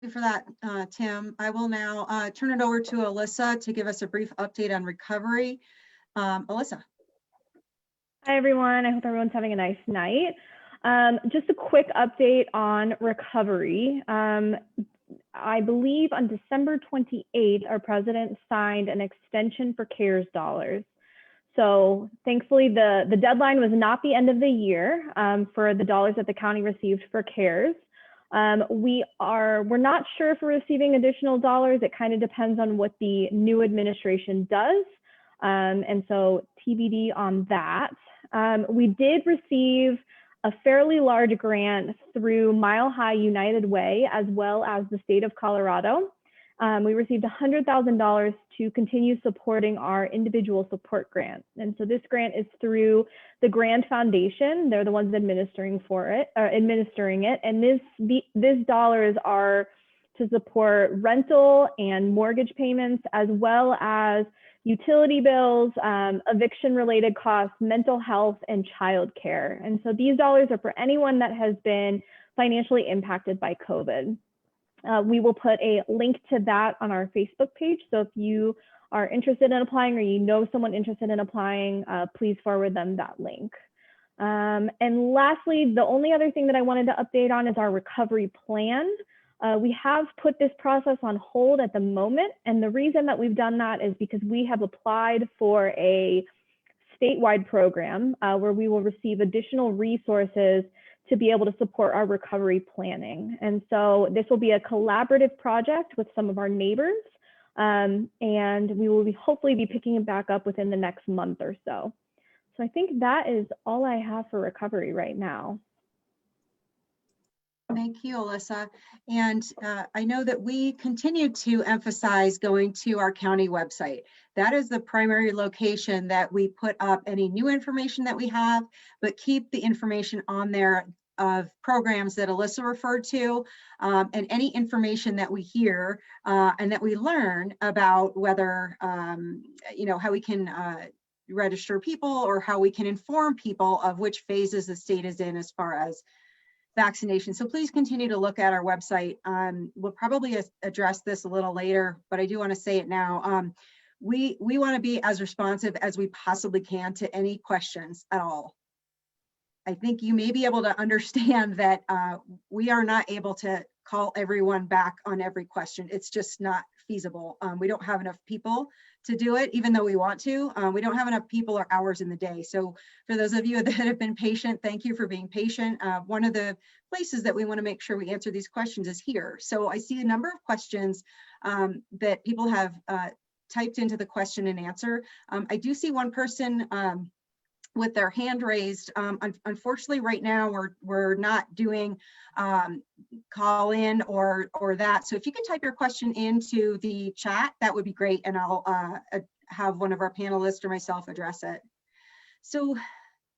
you for that, Tim. I will now turn it over to Alyssa to give us a brief update on recovery. Alyssa. Hi, everyone. I hope everyone's having a nice night. Just a quick update on recovery. I believe on December 28th, our president signed an extension for CARES dollars. So thankfully, the deadline was not the end of the year for the dollars that the county received for CARES. We're not sure if we're receiving additional dollars. It kind of depends on what the new administration does. And so TBD on that. We did receive a fairly large grant through Mile High United Way, as well as the state of Colorado. We received $100,000 to continue supporting our individual support grant. And so this grant is through the Grand Foundation. They're the ones administering it. And these dollars are to support rental and mortgage payments, as well as utility bills, eviction-related costs, mental health, and childcare. And so these dollars are for anyone that has been financially impacted by COVID. We will put a link to that on our Facebook page. So if you are interested in applying or you know someone interested in applying, please forward them that link. And lastly, the only other thing that I wanted to update on is our recovery plan. We have put this process on hold at the moment. And the reason that we've done that is because we have applied for a statewide program where we will receive additional resources to be able to support our recovery planning. And so this will be a collaborative project with some of our neighbors, and we will hopefully be picking it back up within the next month or so. So I think that is all I have for recovery right now. Thank you, Alyssa. And I know that we continue to emphasize going to our county website. That is the primary location that we put up any new information that we have, but keep the information on there of programs that Alyssa referred to, and any information that we hear and that we learn about whether, how we can register people or how we can inform people of which phases the state is in as far as vaccination. So please continue to look at our website. We'll probably address this a little later, but I do want to say it now. We want to be as responsive as we possibly can to any questions at all. I think you may be able to understand that we are not able to call everyone back on every question. It's just not feasible. We don't have enough people to do it, even though we want to. We don't have enough people or hours in the day. So for those of you that have been patient, thank you for being patient. One of the places that we want to make sure we answer these questions is here. So I see a number of questions that people have typed into the question and answer. I do see one person with their hand raised. Unfortunately, right now we're not doing call in or that. So if you can type your question into the chat, that would be great, and I'll have one of our panelists or myself address it. So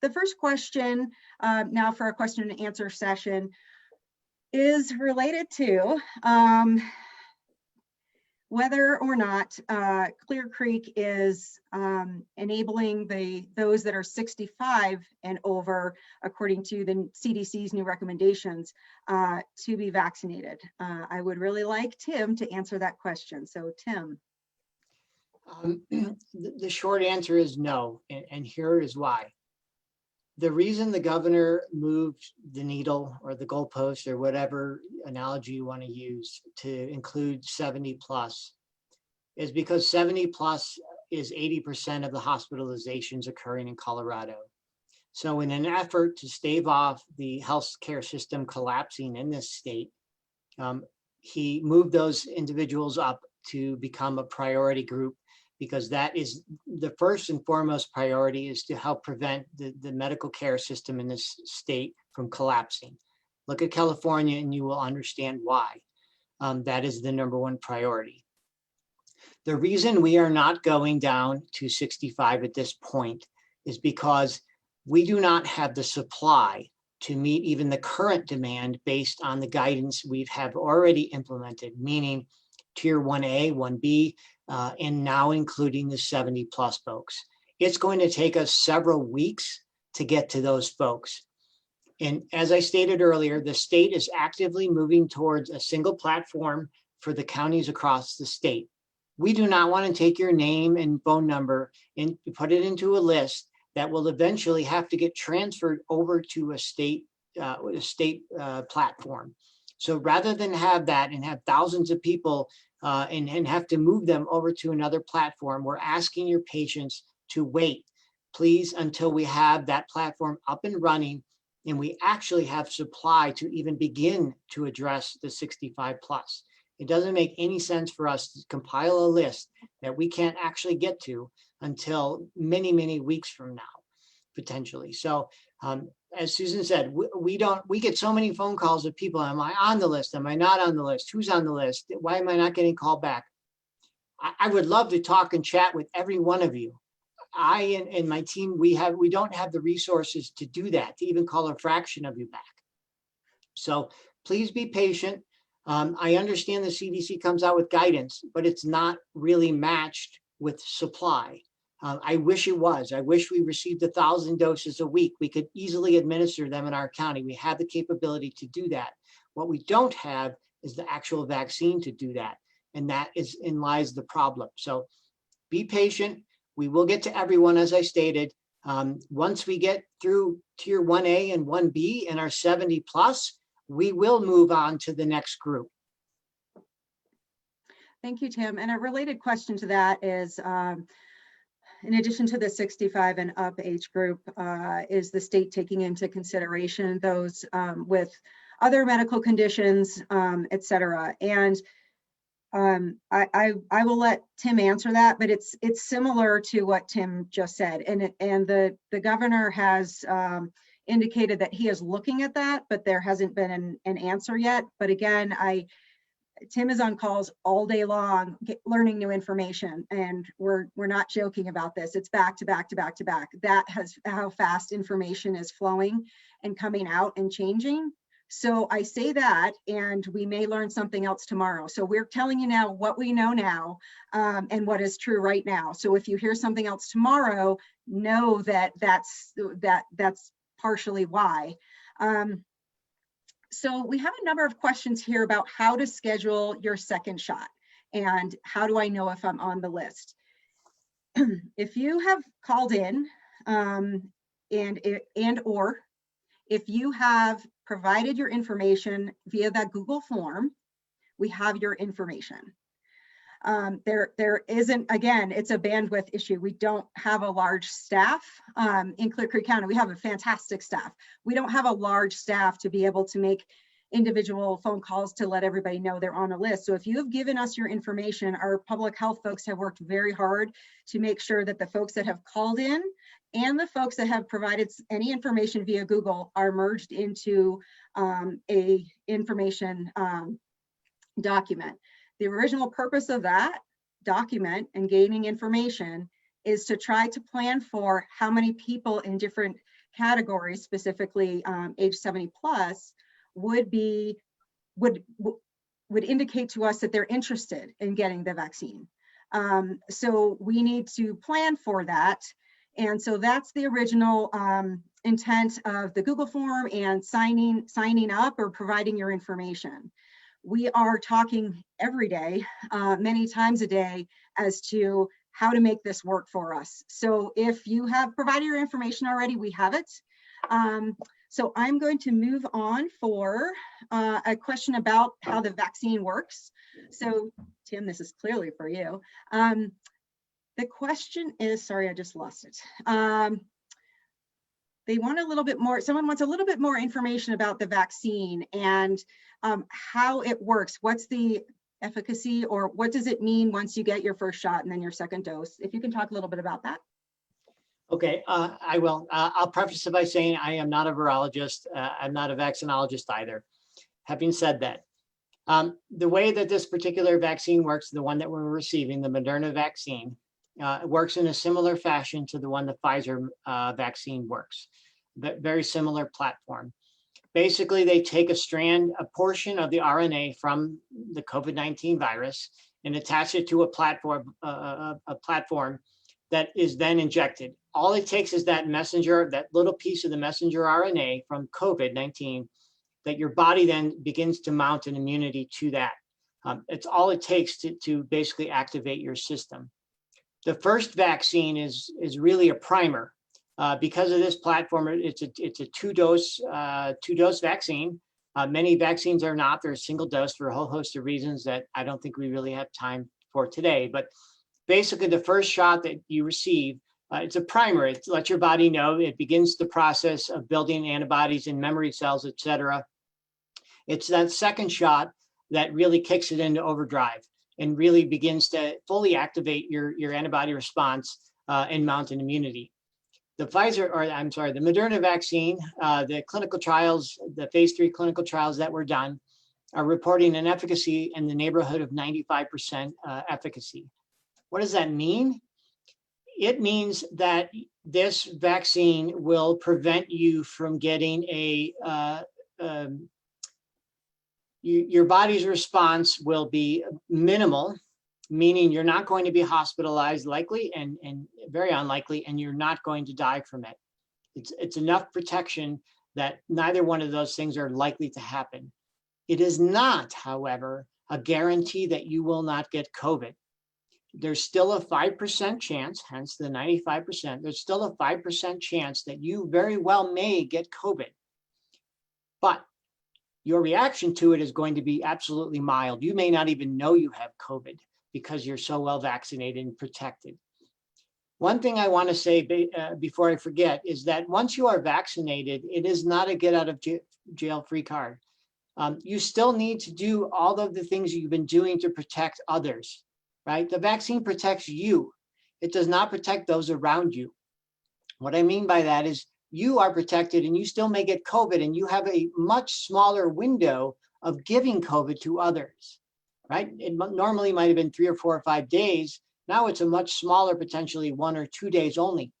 the first question now for our question and answer session is related to whether or not Clear Creek is enabling those that are 65 and over, according to the CDC's new recommendations, to be vaccinated. I would really like Tim to answer that question. So Tim. The short answer is no, and here is why. The reason the governor moved the needle or the goalpost or whatever analogy you want to use to include 70 plus is because 70 plus is 80% of the hospitalizations occurring in Colorado. So in an effort to stave off the healthcare system collapsing in this state, he moved those individuals up to become a priority group, because that is the first and foremost priority, is to help prevent the medical care system in this state from collapsing. Look at California and you will understand why. That is the number one priority. The reason we are not going down to 65 at this point is because we do not have the supply to meet even the current demand based on the guidance we have already implemented, meaning tier 1A, 1B, and now including the 70 plus folks. It's going to take us several weeks to get to those folks. And as I stated earlier, the state is actively moving towards a single platform for the counties across the state. We do not want to take your name and phone number and put it into a list that will eventually have to get transferred over to a state platform. So rather than have that and have thousands of people and have to move them over to another platform, we're asking your patients to wait, please, until we have that platform up and running and we actually have supply to even begin to address the 65 plus. It doesn't make any sense for us to compile a list that we can't actually get to until many, many weeks from now, potentially. So as Susan said, we get so many phone calls of people. Am I on the list? Am I not on the list? Who's on the list? Why am I not getting called back? I would love to talk and chat with every one of you. I and my team, we don't have the resources to do that, to even call a fraction of you back. So please be patient. I understand the CDC comes out with guidance, but it's not really matched with supply. I wish it was. I wish we received 1,000 doses a week. We could easily administer them in our county. We have the capability to do that. What we don't have is the actual vaccine to do that. And that is in lies the problem. So be patient. We will get to everyone, as I stated. Once we get through tier 1A and 1B and our 70 plus, we will move on to the next group. Thank you, Tim. And a related question to that is, in addition to the 65 and up age group, is the state taking into consideration those with other medical conditions, et cetera? And I will let Tim answer that, but it's similar to what Tim just said. And the governor has indicated that he is looking at that, but there hasn't been an answer yet. But again, Tim is on calls all day long, learning new information, and we're not joking about this. It's back to back to back to back. That has how fast information is flowing and coming out and changing. So I say that, and we may learn something else tomorrow. So we're telling you now what we know now and what is true right now. So if you hear something else tomorrow, know that that's partially why. So we have a number of questions here about how to schedule your second shot and how do I know if I'm on the list. If you have called in or if you have provided your information via that Google form, we have your information. There isn't, again, it's a bandwidth issue. We don't have a large staff in Clear Creek County. We have a fantastic staff. We don't have a large staff to be able to make individual phone calls to let everybody know they're on a list. So if you have given us your information, our public health folks have worked very hard to make sure that the folks that have called in and the folks that have provided any information via Google are merged into a information document. The original purpose of that document and gaining information is to try to plan for how many people in different categories, specifically age 70 plus, would indicate to us that they're interested in getting the vaccine. So we need to plan for that. And so that's the original intent of the Google form and signing up or providing your information. We are talking every day, many times a day, as to how to make this work for us. So if you have provided your information already, we have it. So I'm going to move on for a question about how the vaccine works. So Tim, this is clearly for you. The question is, sorry, I just lost it. They want a little bit more, someone wants a little bit more information about the vaccine and how it works. What's the efficacy, or what does it mean once you get your first shot and then your second dose? If you can talk a little bit about that. Okay, I will. I'll preface it by saying I am not a virologist. I'm not a vaccinologist either. Having said that, the way that this particular vaccine works, the one that we're receiving, the Moderna vaccine, works in a similar fashion to the one the Pfizer vaccine works. Very similar platform. Basically, they take a portion of the RNA from the COVID-19 virus and attach it to a platform that is then injected. All it takes is that messenger, that little piece of the messenger RNA from COVID-19, that your body then begins to mount an immunity to that. It's all it takes to basically activate your system. The first vaccine is really a primer. Because of this platform, it's a two-dose vaccine. Many vaccines are not. They're a single dose for a whole host of reasons that I don't think we really have time for today. But basically, the first shot that you receive, it's a primer. It lets your body know. It begins the process of building antibodies in memory cells, et cetera. It's that second shot that really kicks it into overdrive and really begins to fully activate your antibody response and mount an immunity. The Moderna vaccine, the clinical trials, the phase 3 clinical trials that were done are reporting an efficacy in the neighborhood of 95% efficacy. What does that mean? It means that this vaccine will prevent you from getting your body's response will be minimal, meaning you're not going to be hospitalized likely and very unlikely, and you're not going to die from it. It's enough protection that neither one of those things are likely to happen. It is not, however, a guarantee that you will not get COVID. There's still a 5% chance, hence the 95%, there's still a 5% chance that you very well may get COVID. But your reaction to it is going to be absolutely mild. You may not even know you have COVID because you're so well vaccinated and protected. One thing I want to say before I forget is that once you are vaccinated, it is not a get out of jail free card. You still need to do all of the things you've been doing to protect others, right? The vaccine protects you. It does not protect those around you. What I mean by that is you are protected and you still may get COVID, and you have a much smaller window of giving COVID to others, right? It normally might have been 3 or 4 or 5 days. Now it's a much smaller, potentially 1 or 2 days only.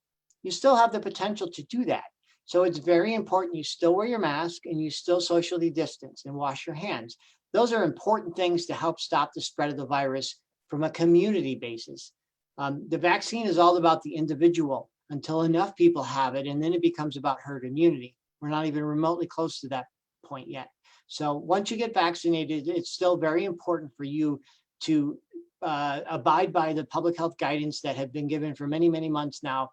You still have the potential to do that. So it's very important you still wear your mask and you still socially distance and wash your hands. Those are important things to help stop the spread of the virus from a community basis. The vaccine is all about the individual until enough people have it, and then it becomes about herd immunity. We're not even remotely close to that point yet. So once you get vaccinated, it's still very important for you to abide by the public health guidance that have been given for many, many months now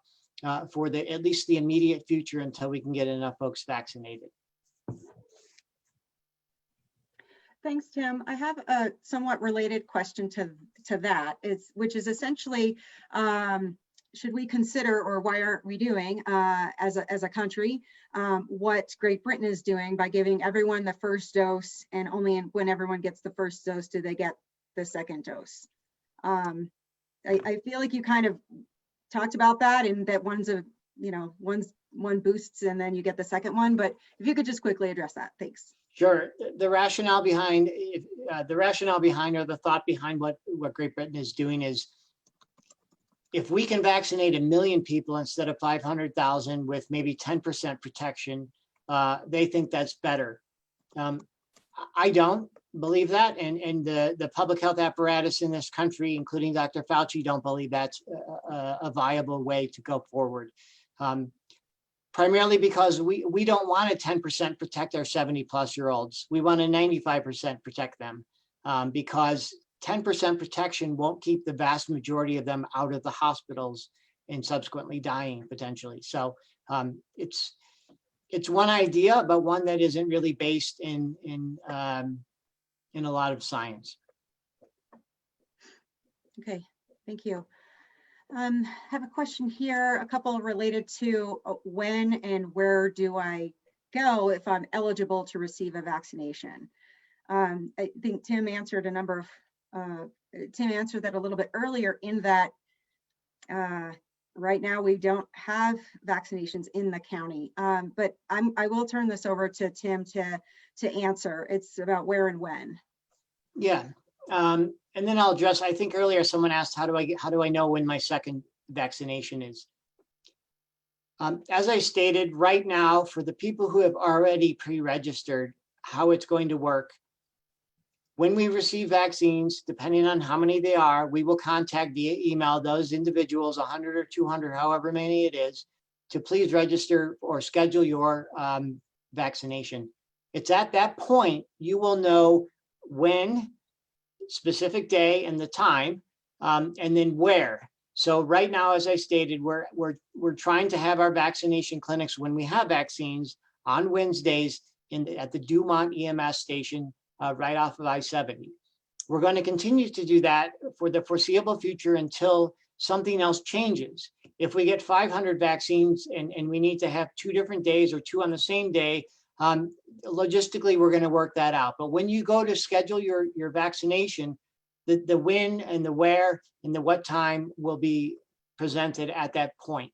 for at least the immediate future until we can get enough folks vaccinated. Thanks, Tim. I have a somewhat related question to that, which is essentially, should we consider, or why aren't we doing as a country what Great Britain is doing by giving everyone the first dose, and only when everyone gets the first dose do they get the second dose? I feel like you kind of talked about that, and that one boosts and then you get the second one, but if you could just quickly address that, thanks. Sure. The rationale behind or the thought behind what Great Britain is doing is, if we can vaccinate 1 million people instead of 500,000 with maybe 10% protection, they think that's better. I don't believe that, and the public health apparatus in this country, including Dr. Fauci, don't believe that's a viable way to go forward. Primarily because we don't want to 10% protect our 70-plus-year-olds. We want to 95% protect them because 10% protection won't keep the vast majority of them out of the hospitals and subsequently dying potentially. So it's one idea, but one that isn't really based in a lot of science. Okay, thank you. Have a question here, a couple related to when and where do I go if I'm eligible to receive a vaccination. I think Tim answered Tim answered that a little bit earlier, in that right now we don't have vaccinations in the county, but I will turn this over to Tim to answer. It's about where and when. Yeah. And then I'll address, I think earlier someone asked, how do I know when my second vaccination is? As I stated, right now, for the people who have already pre-registered, how it's going to work When we receive vaccines, depending on how many they are, we will contact via email those individuals, 100 or 200, however many it is, to please register or schedule your vaccination. It's at that point you will know when, specific day and the time, and then where. So right now, as I stated, we're trying to have our vaccination clinics when we have vaccines on Wednesdays at the Dumont EMS station right off of I-70. We're going to continue to do that for the foreseeable future until something else changes. If we get 500 vaccines and we need to have 2 different days or 2 on the same day, logistically, we're going to work that out. But when you go to schedule your vaccination, the when and the where and the what time will be presented at that point.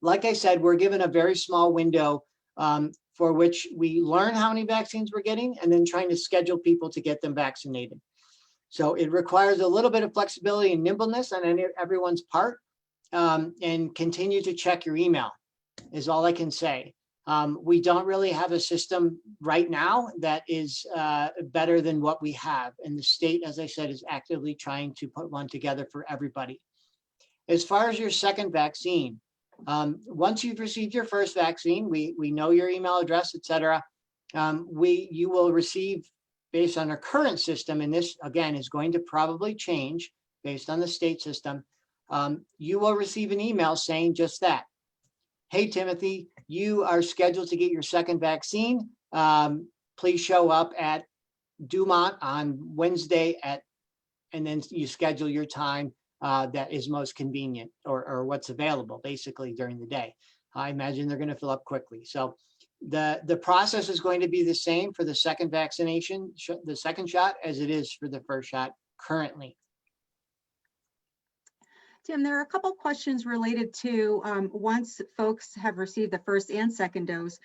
Like I said, we're given a very small window for which we learn how many vaccines we're getting and then trying to schedule people to get them vaccinated. So it requires a little bit of flexibility and nimbleness on everyone's part, and continue to check your email is all I can say. We don't really have a system right now that is better than what we have. And the state, as I said, is actively trying to put one together for everybody. As far as your second vaccine, once you've received your first vaccine, we know your email address, et cetera. You will receive, based on our current system, and this again is going to probably change based on the state system, you will receive an email saying just that. Hey, Timothy, you are scheduled to get your second vaccine. Please show up at Dumont on Wednesday and then you schedule your time that is most convenient or what's available basically during the day. I imagine they're going to fill up quickly. So the process is going to be the same for the second vaccination, the second shot, as it is for the first shot currently. Tim, there are a couple questions related to once folks have received the first and second dose,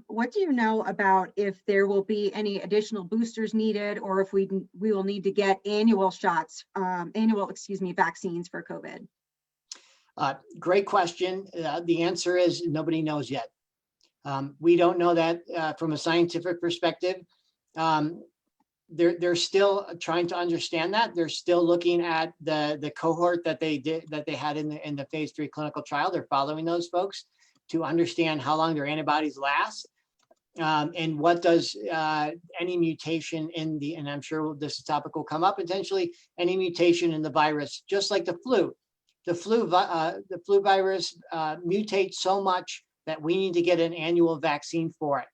what do you know about if there will be any additional boosters needed, or if we will need to get annual shots, vaccines for COVID? Great question. The answer is nobody knows yet. We don't know that from a scientific perspective. They're still trying to understand that. They're still looking at the cohort that they had in the phase 3 clinical trial. They're following those folks to understand how long their antibodies last, and what does any mutation in the, and I'm sure this topic will come up potentially, any mutation in the virus, just like the flu. The flu virus mutates so much that we need to get an annual vaccine for it.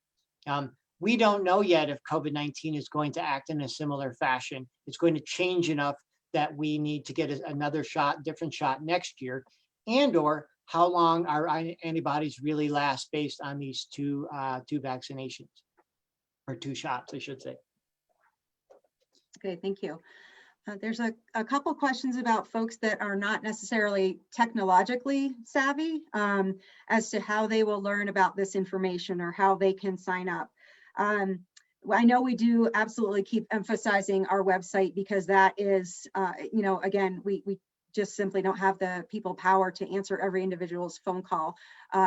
We don't know yet if COVID-19 is going to act in a similar fashion. It's going to change enough that we need to get another shot, different shot next year, and or how long our antibodies really last based on these two vaccinations, or 2 shots, I should say. Okay, thank you. There's a couple questions about folks that are not necessarily technologically savvy as to how they will learn about this information or how they can sign up. I know we do absolutely keep emphasizing our website because that is, again, we just simply don't have the people power to answer every individual's phone call,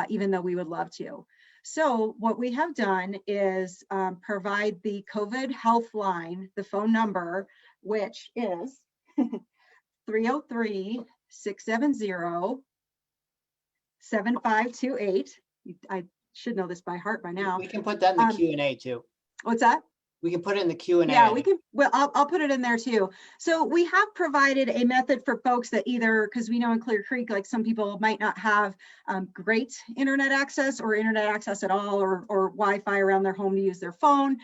even though we would love to. So what we have done is provide the COVID health line, the phone number, which is 303-670-7528. I should know this by heart by now. We can put that in the Q&A too. What's that? We can put it in the Q&A. Yeah, we can. Well, I'll put it in there too. So we have provided a method for folks that either, because we know in Clear Creek, like some people might not have great internet access or internet access at all, or Wi-Fi around their home to use their phone.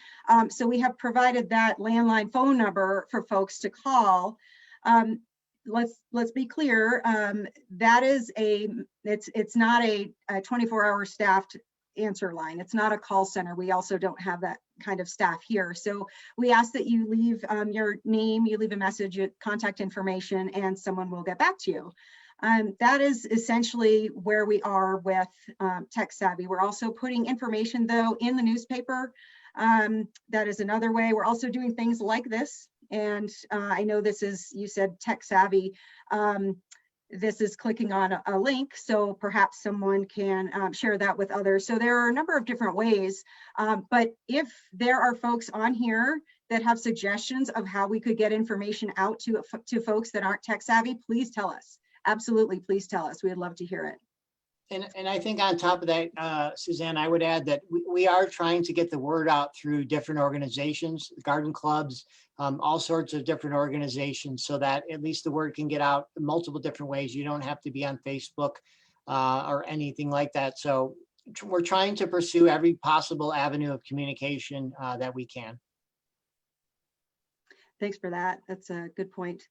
So we have provided that landline phone number for folks to call. Let's be clear. That is it's not a 24-hour staffed answer line. It's not a call center. We also don't have that kind of staff here. So we ask that you leave your name, you leave a message, your contact information, and someone will get back to you. That is essentially where we are with Tech Savvy. We're also putting information though in the newspaper. That is another way. We're also doing things like this. And I know this is, you said Tech Savvy. This is clicking on a link, so perhaps someone can share that with others. So there are a number of different ways, but if there are folks on here that have suggestions of how we could get information out to folks that aren't tech savvy, please tell us. Absolutely, please tell us. We'd love to hear it. And I think on top of that, Suzanne, I would add that we are trying to get the word out through different organizations, garden clubs, all sorts of different organizations, so that at least the word can get out multiple different ways. You don't have to be on Facebook or anything like that. So we're trying to pursue every possible avenue of communication that we can. Thanks for that. That's a good point.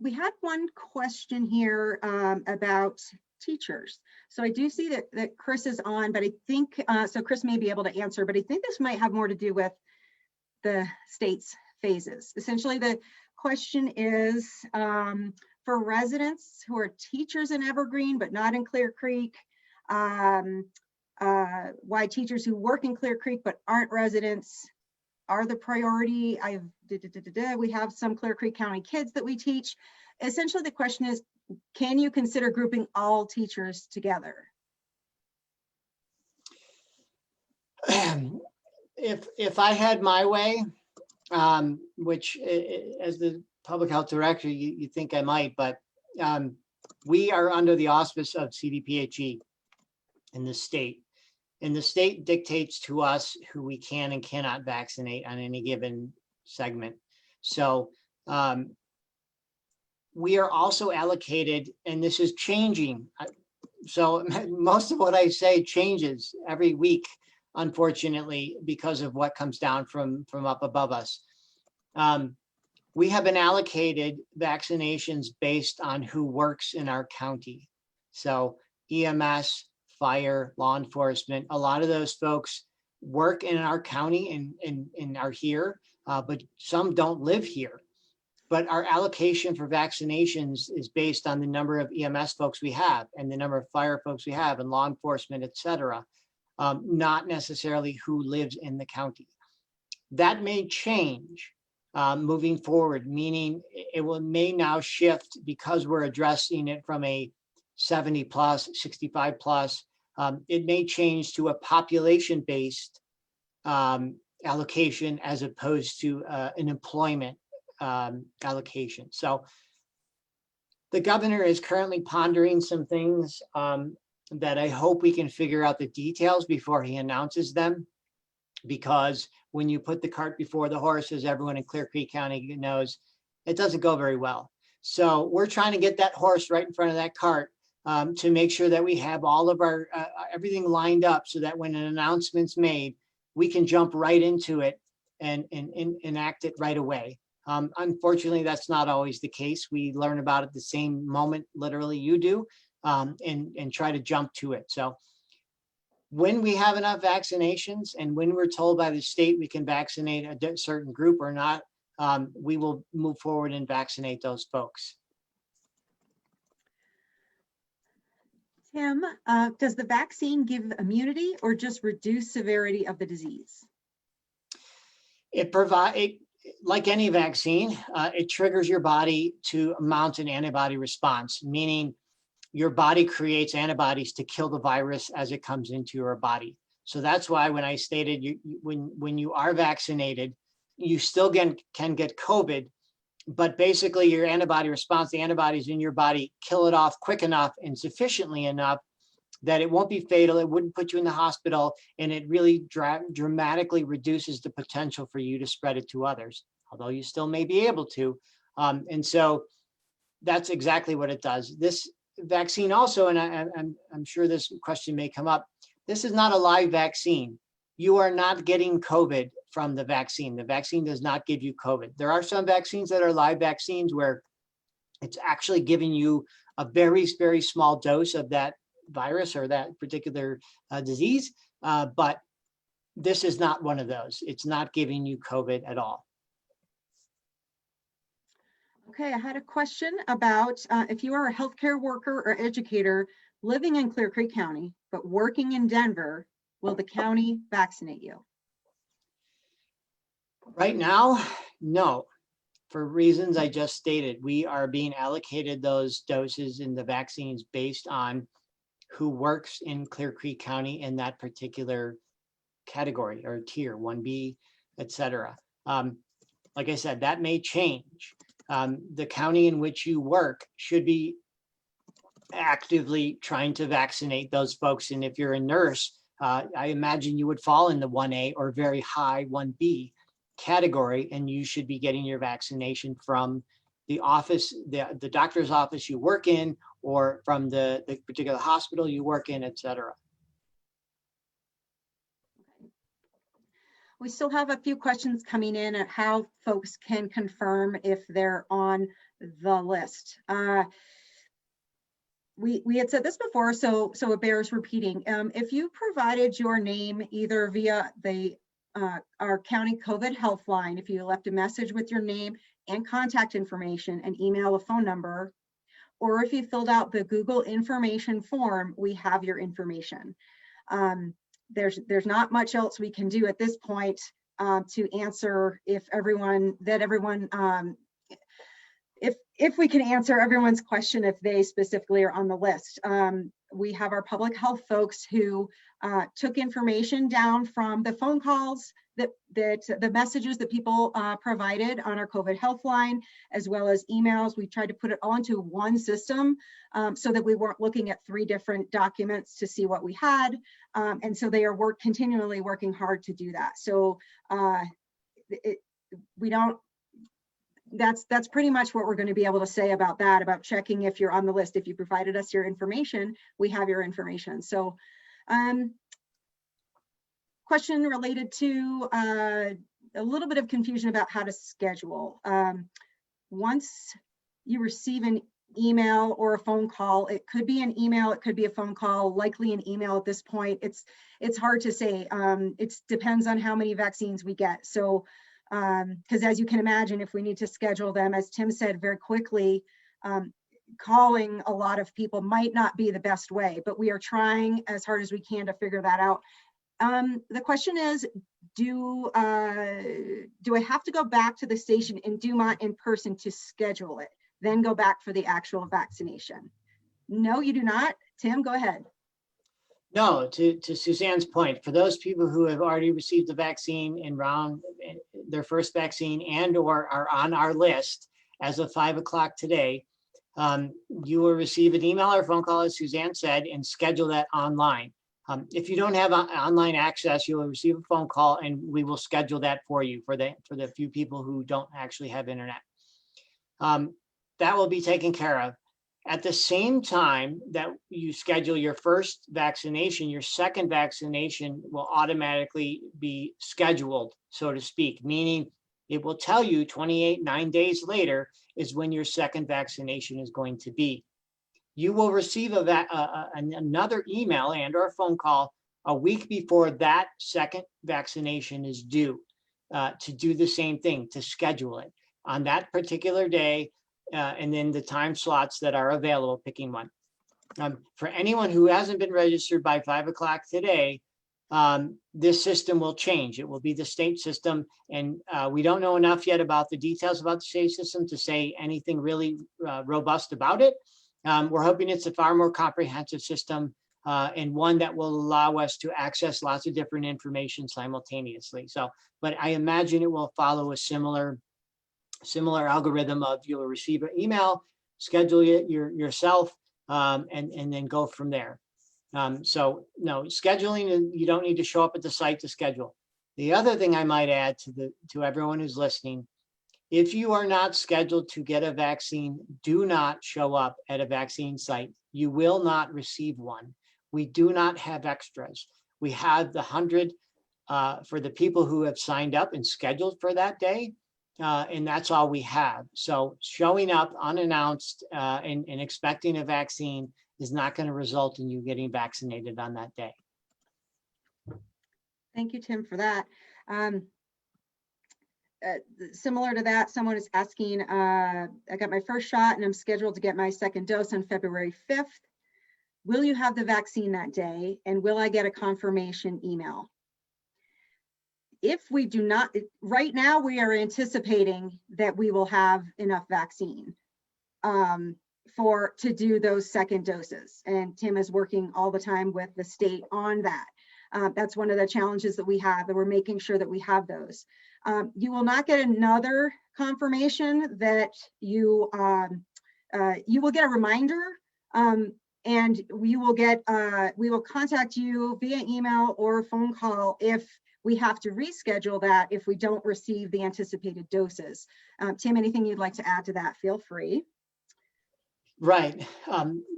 We had one question here about teachers. So I do see that Chris is on, but I think, so Chris may be able to answer, but I think this might have more to do with the state's phases. Essentially, the question is for residents who are teachers in Evergreen, but not in Clear Creek, why teachers who work in Clear Creek but aren't residents are the priority. We have some Clear Creek County kids that we teach. Essentially, the question is, can you consider grouping all teachers together? If I had my way, which as the public health director, you think I might, but we are under the auspice of CDPHE in the state. And the state dictates to us who we can and cannot vaccinate on any given segment. So we are also allocated, and this is changing. So most of what I say changes every week, unfortunately, because of what comes down from up above us. We have been allocated vaccinations based on who works in our county. So EMS, fire, law enforcement, a lot of those folks work in our county and are here, but some don't live here. But our allocation for vaccinations is based on the number of EMS folks we have and the number of fire folks we have and law enforcement, et cetera, not necessarily who lives in the county. That may change moving forward, meaning it may now shift because we're addressing it from a 70 plus, 65 plus. It may change to a population-based allocation as opposed to an employment allocation. So the governor is currently pondering some things that I hope we can figure out the details before he announces them, because when you put the cart before the horse, as everyone in Clear Creek County knows, it doesn't go very well. So we're trying to get that horse right in front of that cart to make sure that we have all of our everything lined up so that when an announcement's made, we can jump right into it and enact it right away. Unfortunately, that's not always the case. We learn about it the same moment, literally you do, and try to jump to it. So when we have enough vaccinations and when we're told by the state we can vaccinate a certain group or not, we will move forward and vaccinate those folks. Tim, does the vaccine give immunity or just reduce severity of the disease? It provides, like any vaccine, it triggers your body to mount an antibody response, meaning your body creates antibodies to kill the virus as it comes into your body. So that's why when I stated when you are vaccinated, you still can get COVID, but basically your antibody response, the antibodies in your body kill it off quick enough and sufficiently enough that it won't be fatal, it wouldn't put you in the hospital, and it really dramatically reduces the potential for you to spread it to others, although you still may be able to. And so that's exactly what it does. This vaccine also, and I'm sure this question may come up, this is not a live vaccine. You are not getting COVID from the vaccine. The vaccine does not give you COVID. There are some vaccines that are live vaccines where it's actually giving you a very, very small dose of that virus or that particular disease, but this is not one of those. It's not giving you COVID at all. Okay, I had a question about if you are a healthcare worker or educator living in Clear Creek County, but working in Denver, will the county vaccinate you? Right now, no, for reasons I just stated. We are being allocated those doses in the vaccines based on who works in Clear Creek County in that particular category or tier 1B, et cetera. like I said, that may change. The county in which you work should be actively trying to vaccinate those folks. And if you're a nurse, I imagine you would fall in the 1A or very high 1B category, and you should be getting your vaccination from the office, the doctor's office you work in, or from the particular hospital you work in, et cetera. We still have a few questions coming in at how folks can confirm if they're on the list. We had said this before, so it bears repeating. If you provided your name either via the our county COVID health line, if you left a message with your name and contact information and email, a phone number, or if you filled out the Google information form, we have your information. There's not much else we can do at this point to answer if we can answer everyone's question if they specifically are on the list. We have our public health folks who took information down from the phone calls that the messages that people provided on our COVID health line, as well as emails. We tried to put it all into one system so that we weren't looking at 3 different documents to see what we had. And so they are continually working hard to do that. So that's pretty much what we're going to be able to say about that, about checking if you're on the list. If you provided us your information, we have your information. So question related to a little bit of confusion about how to schedule. Once you receive an email or a phone call, it could be an email, it could be a phone call, likely an email at this point. It's hard to say. It depends on how many vaccines we get. So because as you can imagine, if we need to schedule them, as Tim said, very quickly, calling a lot of people might not be the best way, but we are trying as hard as we can to figure that out. The question is, do I have to go back to the station in Dumont in person to schedule it, then go back for the actual vaccination? No, you do not. Tim, go ahead. No, to Suzanne's point, for those people who have already received the vaccine and round their first vaccine and or are on our list as of 5 o'clock today, you will receive an email or phone call, as Suzanne said, and schedule that online. If you don't have online access, you will receive a phone call and we will schedule that for you for the few people who don't actually have internet. That will be taken care of. At the same time that you schedule your first vaccination, your second vaccination will automatically be scheduled, so to speak, meaning it will tell you 9 days later is when your second vaccination is going to be. You will receive another email and or phone call a week before that second vaccination is due to do the same thing, to schedule it on that particular day. And then the time slots that are available, picking one. For anyone who hasn't been registered by 5 o'clock today, this system will change. It will be the state system. And we don't know enough yet about the details about the state system to say anything really robust about it. We're hoping it's a far more comprehensive system and one that will allow us to access lots of different information simultaneously. So, but I imagine it will follow a similar algorithm of you'll receive an email, schedule it yourself, and then go from there. So no, scheduling, you don't need to show up at the site to schedule. The other thing I might add to everyone who's listening, if you are not scheduled to get a vaccine, do not show up at a vaccine site. You will not receive one. We do not have extras. We have the 100 for the people who have signed up and scheduled for that day. And that's all we have. So showing up unannounced and expecting a vaccine is not going to result in you getting vaccinated on that day. Thank you, Tim, for that. Similar to that, someone is asking, I got my first shot and I'm scheduled to get my second dose on February 5th. Will you have the vaccine that day? And will I get a confirmation email? If we do not, right now we are anticipating that we will have enough vaccine to do those second doses. And Tim is working all the time with the state on that. That's one of the challenges that we have, that we're making sure that we have those. You will not get another confirmation that you will get a reminder, and we will contact you via email or phone call if we have to reschedule that if we don't receive the anticipated doses. Tim, anything you'd like to add to that, feel free. Right.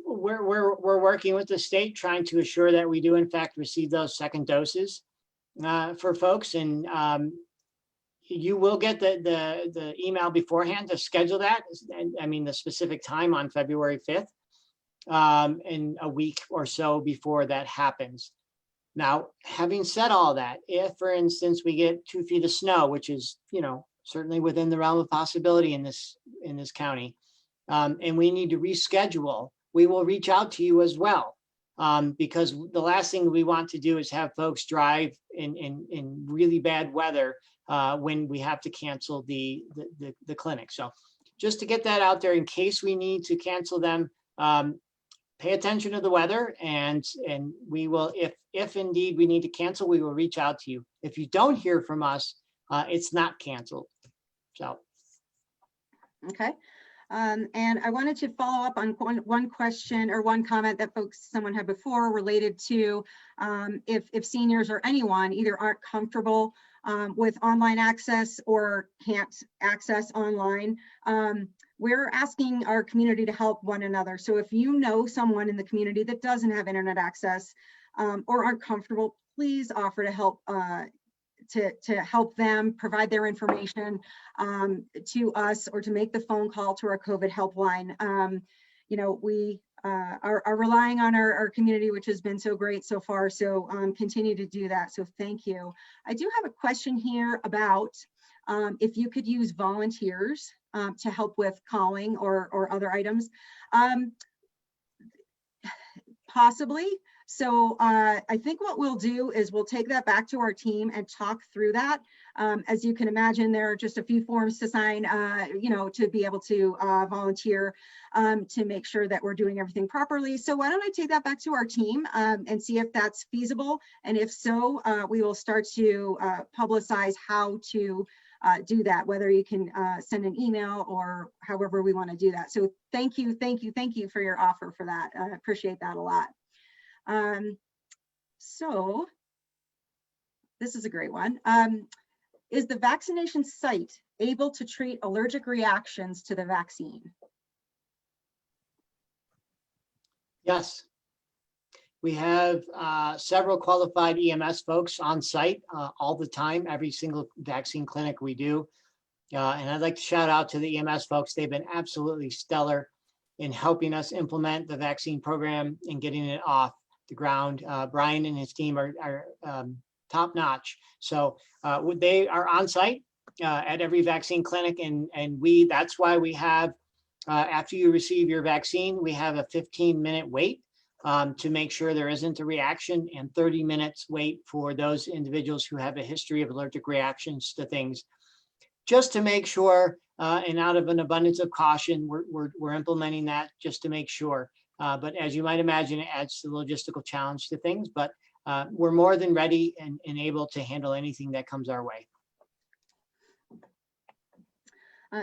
We're working with the state, trying to assure that we do in fact receive those second doses for folks, and you will get the email beforehand to schedule that. And I mean the specific time on February 5th, in a week or so before that happens. Now, having said all that, if, for instance, we get 2 feet of snow, which is, certainly within the realm of possibility in this county, and we need to reschedule, we will reach out to you as well, because the last thing we want to do is have folks drive in really bad weather when we have to cancel the clinic. So just to get that out there in case we need to cancel them, pay attention to the weather, and we will, if indeed we need to cancel, we will reach out to you. If you don't hear from us, it's not canceled. So. Okay. And I wanted to follow up on one question or one comment that someone had before related to if seniors or anyone either aren't comfortable with online access or can't access online. We're asking our community to help one another. So if you know someone in the community that doesn't have internet access or aren't comfortable, please offer to help help them, provide their information to us, or to make the phone call to our COVID helpline. We are relying on our community, which has been so great so far. So continue to do that. So thank you. I do have a question here about if you could use volunteers to help with calling or other items. Possibly. So I think what we'll do is we'll take that back to our team and talk through that. As you can imagine, there are just a few forms to sign, to be able to volunteer to make sure that we're doing everything properly. So why don't I take that back to our team and see if that's feasible. And if so, we will start to publicize how to do that, whether you can send an email or however we want to do that. So thank you for your offer for that. I appreciate that a lot. So this is a great one. Is the vaccination site able to treat allergic reactions to the vaccine? Yes. We have several qualified EMS folks on site all the time, every single vaccine clinic we do. And I'd like to shout out to the EMS folks. They've been absolutely stellar in helping us implement the vaccine program and getting it off the ground. Brian and his team are top notch. So they are on site at every vaccine clinic, and that's why we have, after you receive your vaccine, we have a 15-minute wait to make sure there isn't a reaction, and 30 minutes wait for those individuals who have a history of allergic reactions to things, just to make sure, and out of an abundance of caution, we're implementing that just to make sure. But as you might imagine, it adds the logistical challenge to things, but we're more than ready and able to handle anything that comes our way.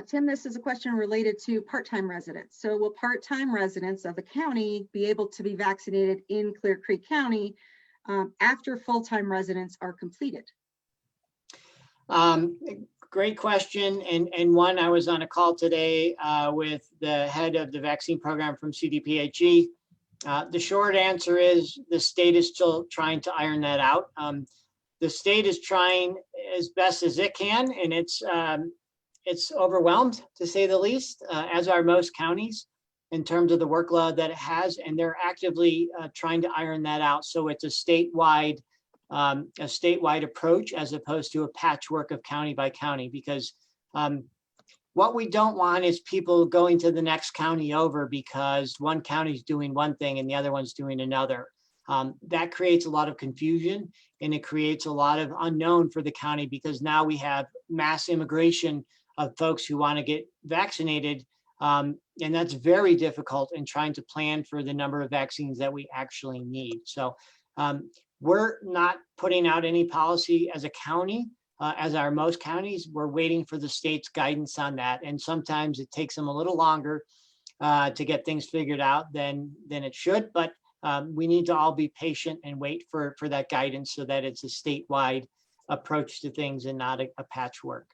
Tim, this is a question related to part-time residents. So will part-time residents of the county be able to be vaccinated in Clear Creek County after full-time residents are completed? Great question, and one I was on a call today with the head of the vaccine program from CDPHE. The short answer is the state is still trying to iron that out. The state is trying as best as it can, and it's overwhelmed, to say the least, as are most counties in terms of the workload that it has, and they're actively trying to iron that out. So it's a statewide approach as opposed to a patchwork of county by county, because what we don't want is people going to the next county over because one county is doing one thing and the other one's doing another. That creates a lot of confusion, and it creates a lot of unknown for the county, because now we have mass immigration of folks who want to get vaccinated. And that's very difficult in trying to plan for the number of vaccines that we actually need. So we're not putting out any policy as a county as are most counties. We're waiting for the state's guidance on that. And sometimes it takes them a little longer to get things figured out than it should. But we need to all be patient and wait for that guidance so that it's a statewide approach to things and not a patchwork.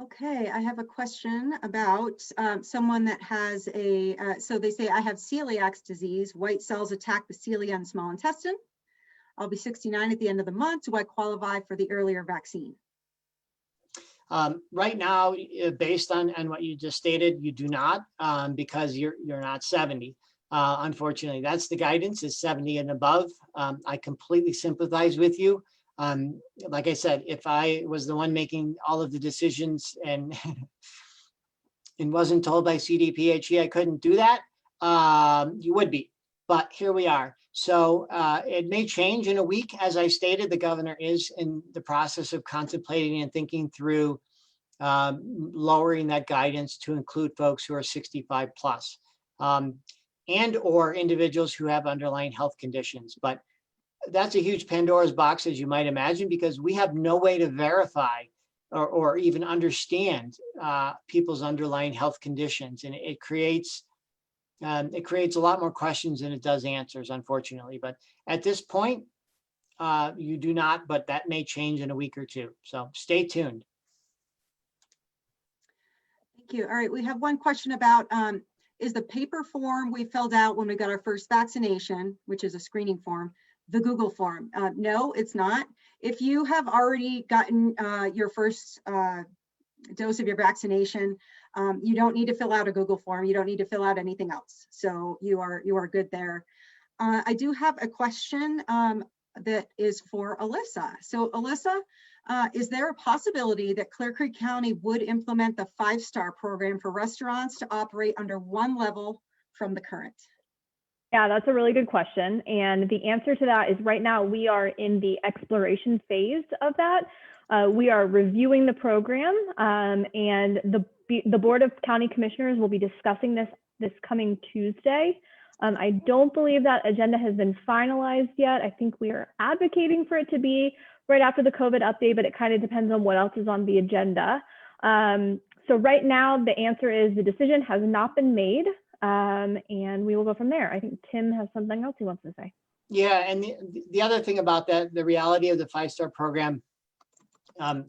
Okay, I have a question about someone that has so they say, I have celiac disease, white cells attack the cilia and small intestine. I'll be 69 at the end of the month. Do I qualify for the earlier vaccine? Right now, based on what you just stated, you do not, because you're not 70. Unfortunately, that's the guidance, is 70 and above. I completely sympathize with you. Like I said, if I was the one making all of the decisions and and wasn't told by CDPHE I couldn't do that, you would be. But here we are. So it may change in a week. As I stated, the governor is in the process of contemplating and thinking through lowering that guidance to include folks who are 65 plus and or individuals who have underlying health conditions. But that's a huge Pandora's box, as you might imagine, because we have no way to verify or even understand people's underlying health conditions. And it creates a lot more questions than it does answers, unfortunately. But at this point, you do not, but that may change in a week or two. So stay tuned. Thank you. All right, we have one question about, is the paper form we filled out when we got our first vaccination, which is a screening form, the Google form? No, it's not. If you have already gotten your first dose of your vaccination, you don't need to fill out a Google form. You don't need to fill out anything else. So you are good there. I do have a question that is for Alyssa. So Alyssa, is there a possibility that Clear Creek County would implement the 5-star program for restaurants to operate under one level from the current? Yeah, that's a really good question. And the answer to that is right now we are in the exploration phase of that. We are reviewing the program and the Board of County Commissioners will be discussing this coming Tuesday. I don't believe that agenda has been finalized yet. I think we are advocating for it to be right after the COVID update, but it kind of depends on what else is on the agenda. So right now the answer is the decision has not been made. And we will go from there. I think Tim has something else he wants to say. Yeah, and the other thing about that, the reality of the 5-star program,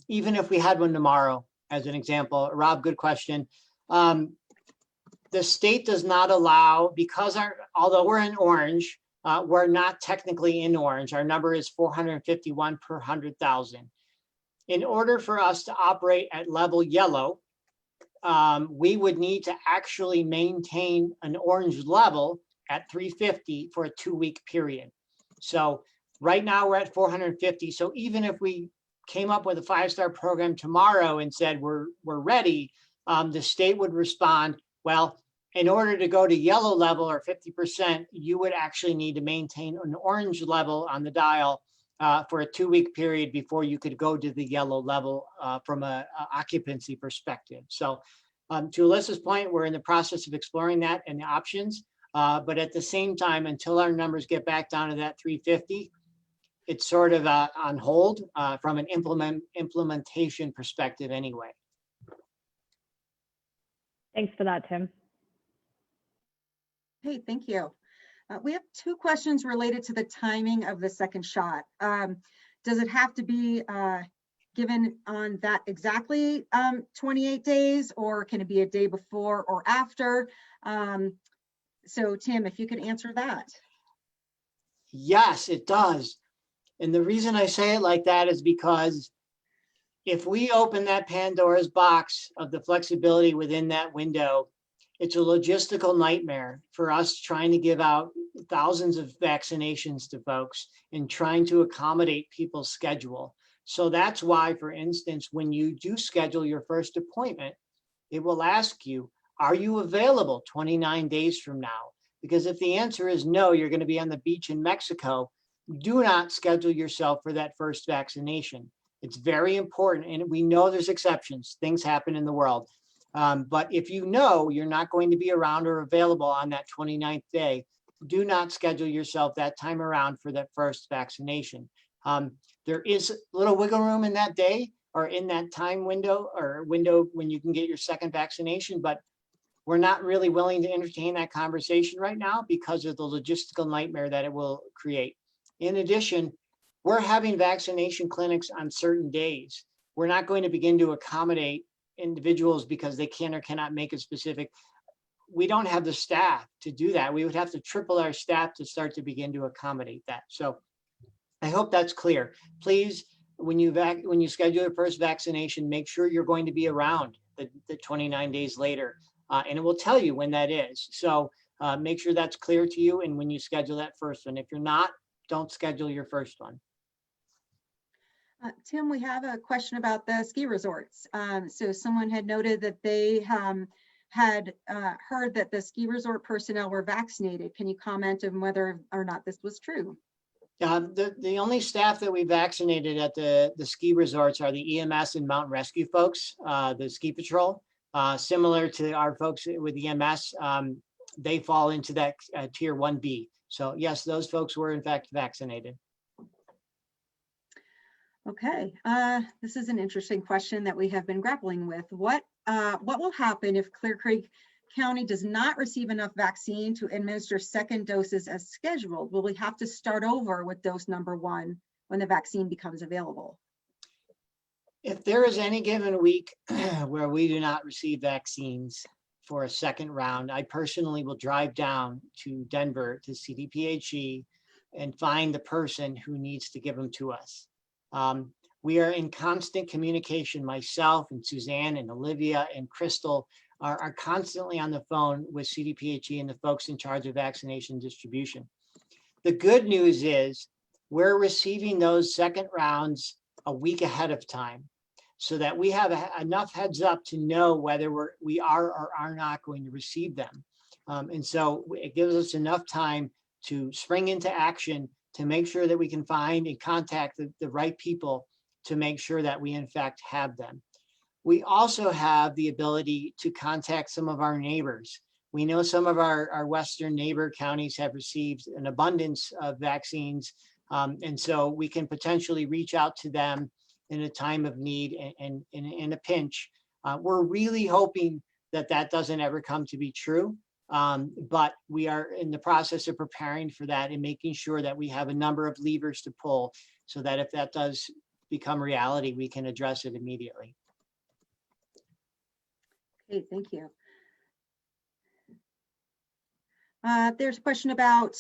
even if we had one tomorrow, as an example, Rob, good question. The state does not allow, because although we're in orange, we're not technically in orange. Our number is 451 per 100,000. In order for us to operate at level yellow, we would need to actually maintain an orange level at 350 for a 2-week period. So right now we're at 450. So even if we came up with a 5-star program tomorrow and said we're ready, the state would respond, well, in order to go to yellow level or 50%, you would actually need to maintain an orange level on the dial for a 2-week period before you could go to the yellow level from a occupancy perspective. So to Alyssa's point, we're in the process of exploring that and the options. But at the same time, until our numbers get back down to that 350, it's sort of on hold from an implementation perspective anyway. Thanks for that, Tim. Hey, thank you. We have 2 questions related to the timing of the second shot. Does it have to be given on that exactly 28 days, or can it be a day before or after? So Tim, if you could answer that. Yes, it does. And the reason I say it like that is because if we open that Pandora's box of the flexibility within that window, it's a logistical nightmare for us trying to give out thousands of vaccinations to folks and trying to accommodate people's schedule. So that's why, for instance, when you do schedule your first appointment, it will ask you, are you available 29 days from now? Because if the answer is no, you're going to be on the beach in Mexico, do not schedule yourself for that first vaccination. It's very important. And we know there's exceptions. Things happen in the world. But if you know you're not going to be around or available on that 29th day, do not schedule yourself that time around for that first vaccination. There is a little wiggle room in that day or in that time window or window when you can get your second vaccination, but we're not really willing to entertain that conversation right now because of the logistical nightmare that it will create. In addition, we're having vaccination clinics on certain days. We're not going to begin to accommodate individuals because they can or cannot make a specific. We don't have the staff to do that. We would have to triple our staff to start to begin to accommodate that. So I hope that's clear. Please, when you schedule your first vaccination, make sure you're going to be around the 29 days later, and it will tell you when that is. So make sure that's clear to you. And when you schedule that first one, if you're not, don't schedule your first one. Tim, we have a question about the ski resorts. So someone had noted that they had heard that the ski resort personnel were vaccinated. Can you comment on whether or not this was true? The only staff that we vaccinated at the ski resorts are the EMS and mountain rescue folks, the ski patrol. Similar to our folks with EMS, they fall into that tier 1B. So yes, those folks were in fact vaccinated. Okay, this is an interesting question that we have been grappling with. What will happen if Clear Creek County does not receive enough vaccine to administer second doses as scheduled? Will we have to start over with dose number 1 when the vaccine becomes available? If there is any given week where we do not receive vaccines for a second round, I personally will drive down to Denver to CDPHE and find the person who needs to give them to us. We are in constant communication. Myself and Suzanne and Olivia and Crystal are constantly on the phone with CDPHE and the folks in charge of vaccination distribution. The good news is we're receiving those second rounds a week ahead of time so that we have enough heads up to know whether we are or are not going to receive them. And so it gives us enough time to spring into action to make sure that we can find and contact the right people to make sure that we in fact have them. We also have the ability to contact some of our neighbors. We know some of our western neighbor counties have received an abundance of vaccines. And so we can potentially reach out to them in a time of need and in a pinch. We're really hoping that that doesn't ever come to be true. But we are in the process of preparing for that and making sure that we have a number of levers to pull so that if that does become reality, we can address it immediately. Okay, thank you. There's a question about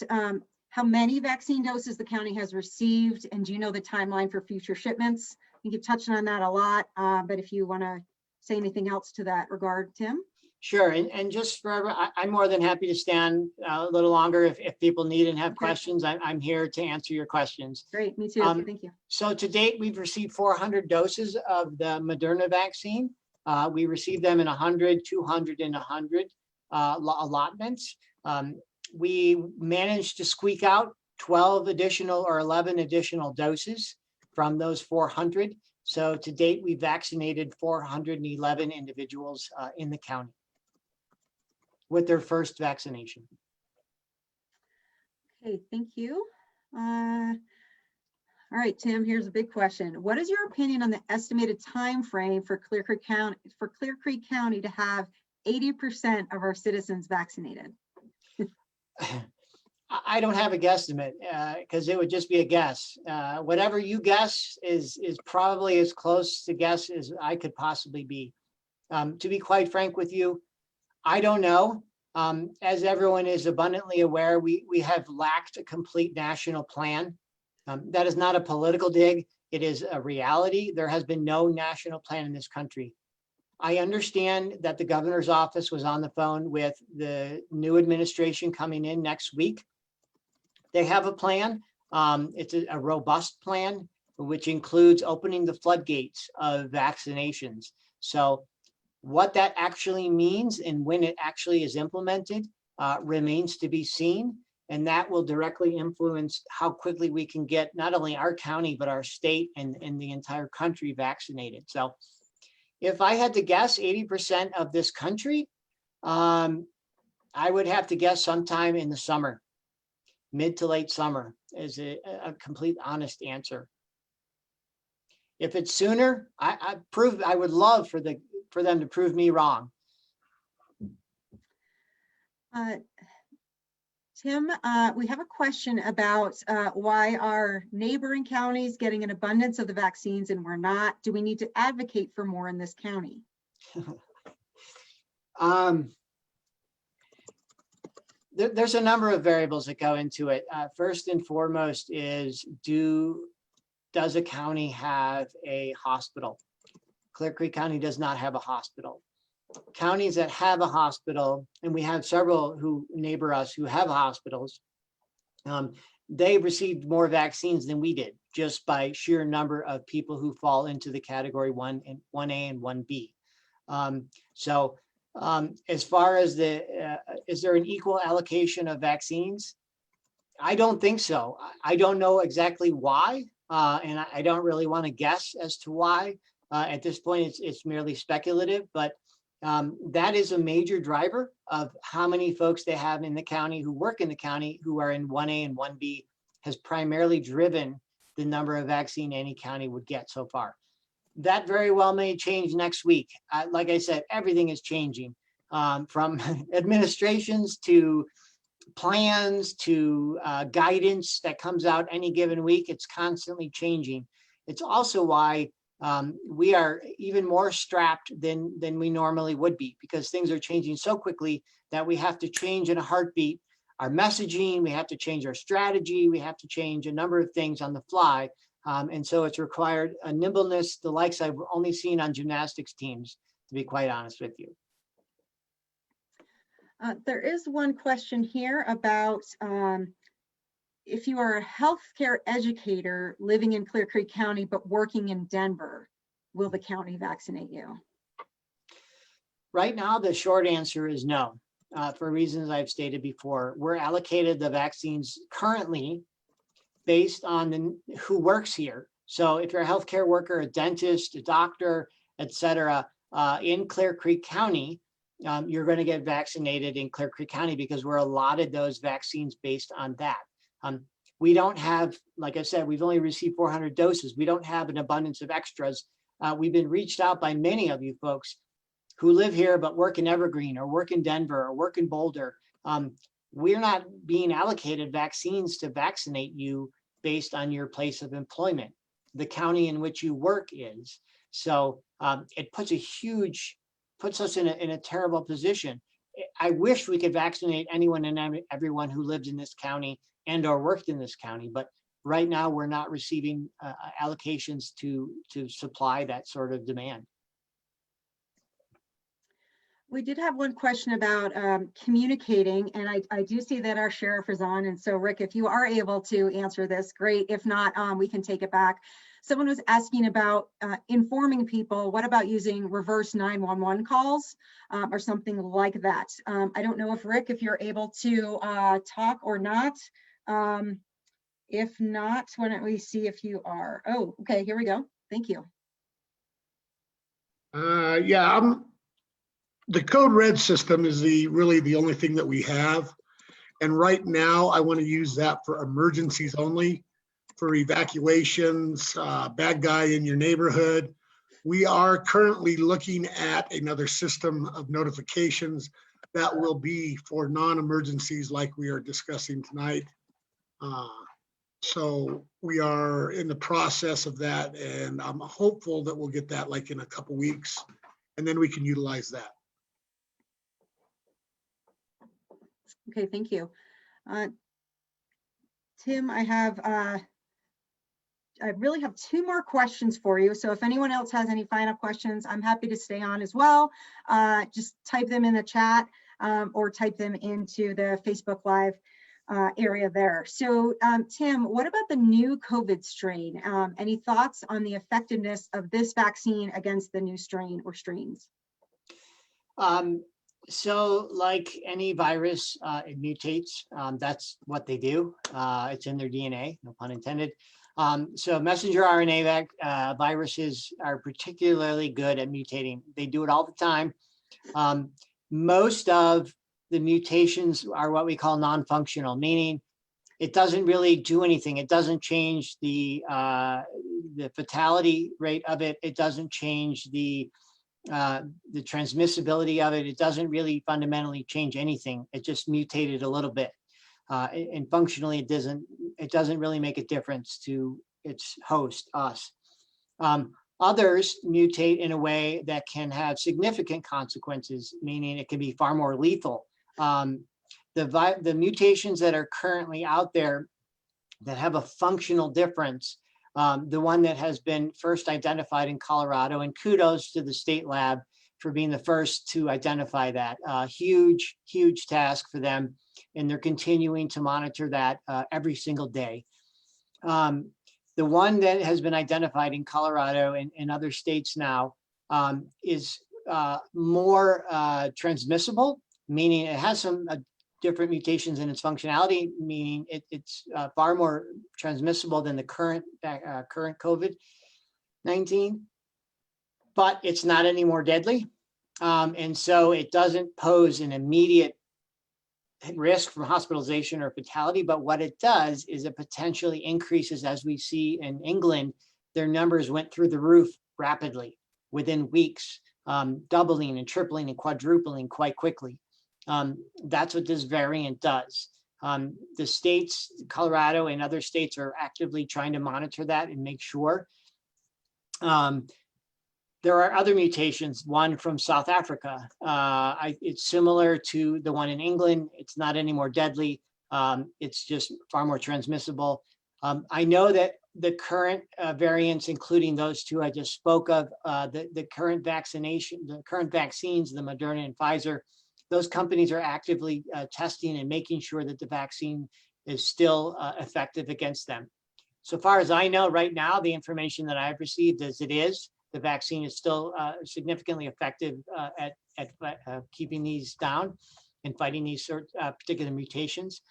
how many vaccine doses the county has received, and do you know the timeline for future shipments? I think you've touched on that a lot, but if you want to say anything else to that regard, Tim? Sure, and just forever, I'm more than happy to stand a little longer if people need and have questions. I'm here to answer your questions. Great, me too, thank you. So to date, we've received 400 doses of the Moderna vaccine. We received them in 100, 200, and 100 allotments. We managed to squeak out 12 additional or 11 additional doses from those 400. So to date, we vaccinated 411 individuals in the county with their first vaccination. Okay, thank you. All right, Tim, here's a big question. What is your opinion on the estimated time frame for Clear Creek County to have 80% of our citizens vaccinated? I don't have a guesstimate because it would just be a guess. Whatever you guess is probably as close to guess as I could possibly be. To be quite frank with you, I don't know. As everyone is abundantly aware, we have lacked a complete national plan. That is not a political dig. It is a reality. There has been no national plan in this country. I understand that the governor's office was on the phone with the new administration coming in next week. They have a plan. It's a robust plan, which includes opening the floodgates of vaccinations. So what that actually means and when it actually is implemented remains to be seen. And that will directly influence how quickly we can get not only our county, but our state and the entire country vaccinated. So if I had to guess 80% of this country, I would have to guess sometime in the summer. mid to late summer is a complete honest answer. If it's sooner, I would love for them to prove me wrong. Tim, we have a question about why are neighboring counties getting an abundance of the vaccines and we're not? Do we need to advocate for more in this county? There's a number of variables that go into it. First and foremost is, does a county have a hospital? Clear Creek County does not have a hospital. Counties that have a hospital, and we have several who neighbor us who have hospitals, they received more vaccines than we did, just by sheer number of people who fall into the category 1A and 1B. As far as is there an equal allocation of vaccines? I don't think so. I don't know exactly why, and I don't really want to guess as to why. At this point, it's merely speculative, but that is a major driver of how many folks they have in the county who work in the county who are in 1A and 1B, has primarily driven the number of vaccine any county would get so far. That very well may change next week. Like I said, everything is changing, from administrations to plans to guidance that comes out any given week. It's constantly changing. It's also why we are even more strapped than we normally would be, because things are changing so quickly that we have to change in a heartbeat our messaging, we have to change our strategy, we have to change a number of things on the fly. And so it's required a nimbleness, the likes I've only seen on gymnastics teams, to be quite honest with you. There is one question here about if you are a healthcare educator living in Clear Creek County but working in Denver, will the county vaccinate you? Right now, the short answer is no, for reasons I've stated before. We're allocated the vaccines currently based on who works here. So if you're a healthcare worker, a dentist, a doctor, et cetera, in Clear Creek County, you're going to get vaccinated in Clear Creek County because we're allotted those vaccines based on that. We don't have, like I said, we've only received 400 doses. We don't have an abundance of extras. We've been reached out by many of you folks who live here but work in Evergreen or work in Denver or work in Boulder. We're not being allocated vaccines to vaccinate you based on your place of employment. The county in which you work is. So it puts us in a terrible position. I wish we could vaccinate anyone and everyone who lived in this county and or worked in this county, but right now we're not receiving allocations to supply that sort of demand. We did have one question about communicating, and I do see that our sheriff is on. And so, Rick, if you are able to answer this, great. If not, we can take it back. Someone was asking about informing people. What about using reverse 911 calls or something like that? I don't know if Rick, if you're able to talk or not. If not, why don't we see if you are? Oh, okay, here we go. Thank you. Yeah, the code red system is really the only thing that we have. And right now I want to use that for emergencies only, for evacuations, bad guy in your neighborhood. We are currently looking at another system of notifications that will be for non-emergencies like we are discussing tonight. So we are in the process of that, and I'm hopeful that we'll get that like in a couple weeks, and then we can utilize that. Okay, thank you. Tim, I really have two more questions for you. So if anyone else has any final questions, I'm happy to stay on as well. Just type them in the chat or type them into the Facebook Live area there. So Tim, what about the new COVID strain? Any thoughts on the effectiveness of this vaccine against the new strain or strains? So like any virus, it mutates. That's what they do. It's in their DNA, no pun intended. So messenger RNA viruses are particularly good at mutating. They do it all the time. Most of the mutations are what we call non-functional, meaning it doesn't really do anything. It doesn't change the fatality rate of it. It doesn't change the transmissibility of it. It doesn't really fundamentally change anything. It just mutated a little bit. And functionally, it doesn't really make a difference to its host, us. Others mutate in a way that can have significant consequences, meaning it can be far more lethal. The mutations that are currently out there that have a functional difference, the one that has been first identified in Colorado, and kudos to the state lab for being the first to identify that. Huge, huge task for them, and they're continuing to monitor that every single day. The one that has been identified in Colorado and other states now is more transmissible, meaning it has some different mutations in its functionality, meaning it's far more transmissible than the current COVID-19, but it's not any more deadly. And so it doesn't pose an immediate risk from hospitalization or fatality, but what it does is it potentially increases, as we see in England, their numbers went through the roof rapidly within weeks, doubling and tripling and quadrupling quite quickly. That's what this variant does. The states, Colorado and other states, are actively trying to monitor that and make sure. There are other mutations, one from South Africa. It's similar to the one in England. It's not any more deadly. It's just far more transmissible. I know that the current variants, including those two I just spoke of, the current vaccines, the Moderna and Pfizer, those companies are actively testing and making sure that the vaccine is still effective against them. So far as I know right now, the information that I've received is the vaccine is still significantly effective at keeping these down and fighting these particular mutations.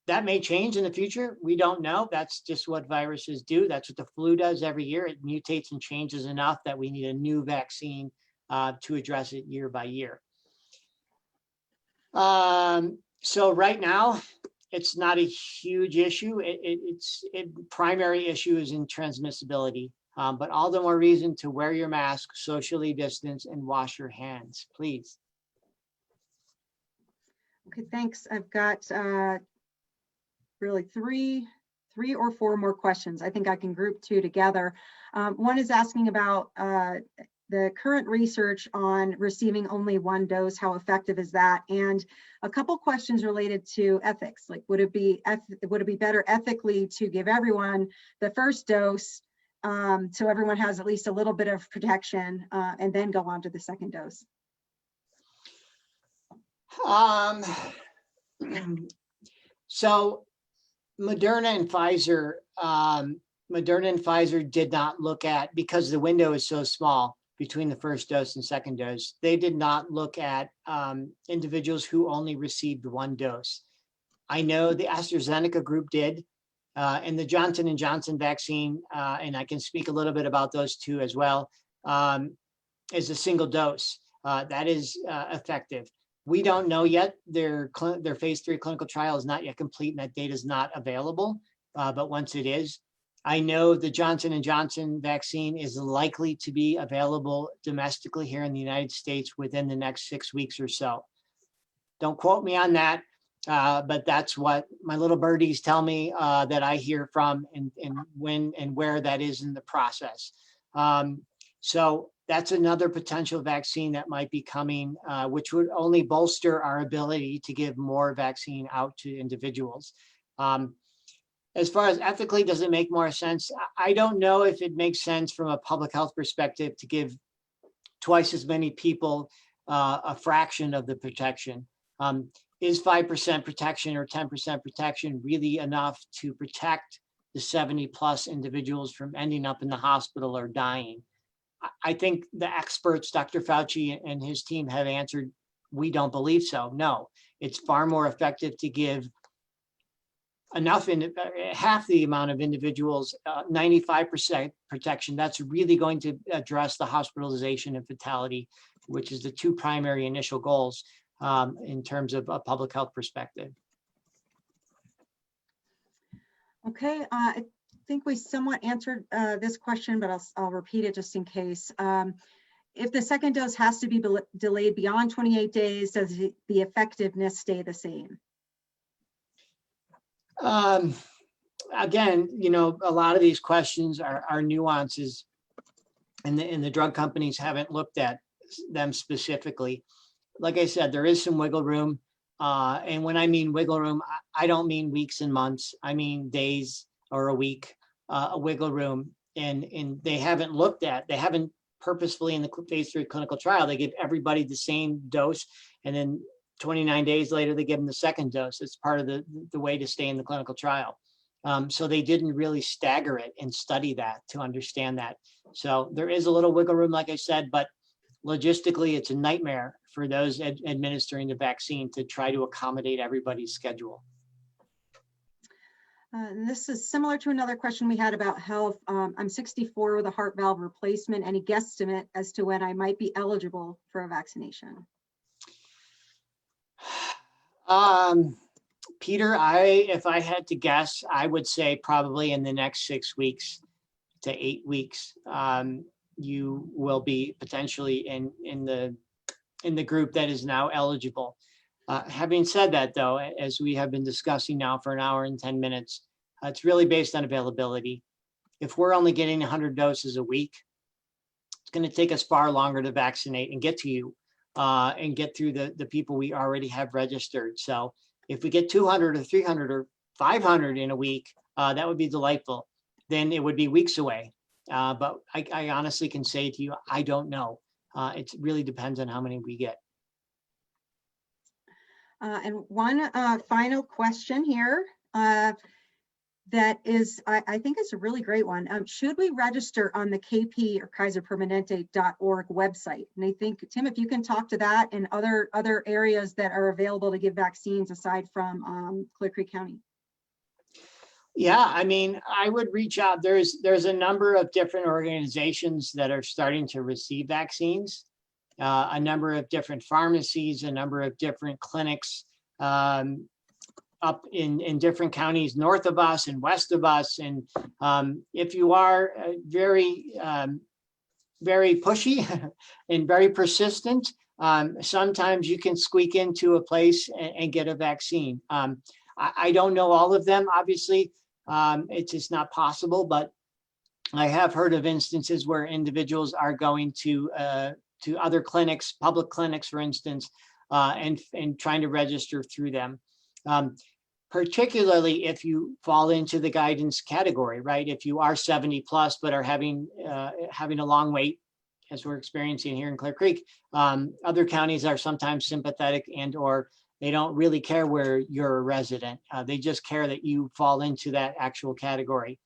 That may change in the future. We don't know. That's just what viruses do. That's what the flu does every year. It mutates and changes enough that we need a new vaccine to address it year by year. So right now, it's not a huge issue. Its primary issue is in transmissibility, but all the more reason to wear your mask, socially distance, and wash your hands, please. Okay, thanks. I've got really three or four more questions. I think I can group two together. One is asking about the current research on receiving only one dose. How effective is that? And a couple questions related to ethics, like would it be better ethically to give everyone the first dose so everyone has at least a little bit of protection and then go on to the second dose? So Moderna and Pfizer did not look at, because the window is so small between the first dose and second dose, they did not look at individuals who only received one dose. I know the AstraZeneca group did, and the Johnson & Johnson vaccine, and I can speak a little bit about those two as well, is a single dose. That is effective. We don't know yet. Their phase 3 clinical trial is not yet complete, and that data is not available. But once it is, I know the Johnson & Johnson vaccine is likely to be available domestically here in the United States within the next 6 weeks or so. Don't quote me on that, but that's what my little birdies tell me that I hear from, and when and where that is in the process. So that's another potential vaccine that might be coming, which would only bolster our ability to give more vaccine out to individuals. As far as ethically, does it make more sense? I don't know if it makes sense from a public health perspective to give twice as many people a fraction of the protection. Is 5% protection or 10% protection really enough to protect the 70+ individuals from ending up in the hospital or dying? I think the experts, Dr. Fauci and his team, have answered, we don't believe so. No, it's far more effective to give enough, half the amount of individuals, 95% protection. That's really going to address the hospitalization and fatality, which is the two primary initial goals in terms of a public health perspective. Okay, I think we somewhat answered this question, but I'll repeat it just in case. If the second dose has to be delayed beyond 28 days, does the effectiveness stay the same? Again, you know, a lot of these questions are nuances, and the drug companies haven't looked at them specifically. Like I said, there is some wiggle room. And when I mean wiggle room, I don't mean weeks and months. I mean days or a week, a wiggle room. And they haven't purposefully in the phase 3 clinical trial, they give everybody the same dose. And then 29 days later, they give them the second dose. It's part of the way to stay in the clinical trial. So they didn't really stagger it and study that to understand that. So there is a little wiggle room, like I said, but logistically, it's a nightmare for those administering the vaccine to try to accommodate everybody's schedule. And this is similar to another question we had about health. I'm 64 with a heart valve replacement. Any guesstimate as to when I might be eligible for a vaccination? Peter, if I had to guess, I would say probably in the next 6 weeks to 8 weeks, you will be potentially in the group that is now eligible. Having said that, though, as we have been discussing now for an hour and 10 minutes, it's really based on availability. If we're only getting 100 doses a week, it's going to take us far longer to vaccinate and get to you and get through the people we already have registered. So if we get 200 or 300 or 500 in a week, that would be delightful. Then it would be weeks away. But I honestly can say to you, I don't know. It really depends on how many we get. And one final question here that is, I think it's a really great one. Should we register on the KP or KaiserPermanente.org website? And I think, Tim, if you can talk to that and other areas that are available to give vaccines aside from Clear Creek County. Yeah, I mean, I would reach out. There's a number of different organizations that are starting to receive vaccines, a number of different pharmacies, a number of different clinics up in different counties north of us and west of us. And if you are very pushy and very persistent, sometimes you can squeak into a place and get a vaccine. I don't know all of them, obviously. It's just not possible, but I have heard of instances where individuals are going to other clinics, public clinics, for instance, and trying to register through them. Particularly if you fall into the guidance category, right? If you are 70 plus, but are having a long wait, as we're experiencing here in Clear Creek, other counties are sometimes sympathetic or they don't really care where you're a resident. They just care that you fall into that actual category.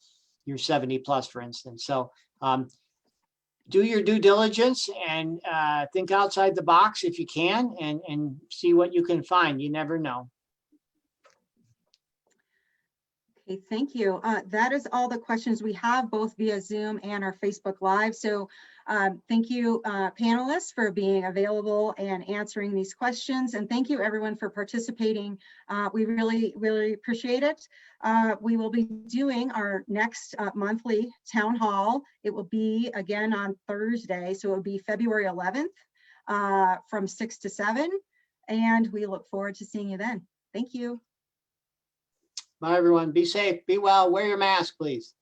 You're 70 plus, for instance. So do your due diligence and think outside the box if you can and see what you can find. You never know. Okay, thank you. That is all the questions we have, both via Zoom and our Facebook Live. So thank you, panelists, for being available and answering these questions. And thank you, everyone, for participating. We really, really appreciate it. We will be doing our next monthly town hall. It will be, again, on Thursday. So it will be February 11th from 6 to 7. And we look forward to seeing you then. Thank you. Bye, everyone. Be safe, be well, wear your mask, please.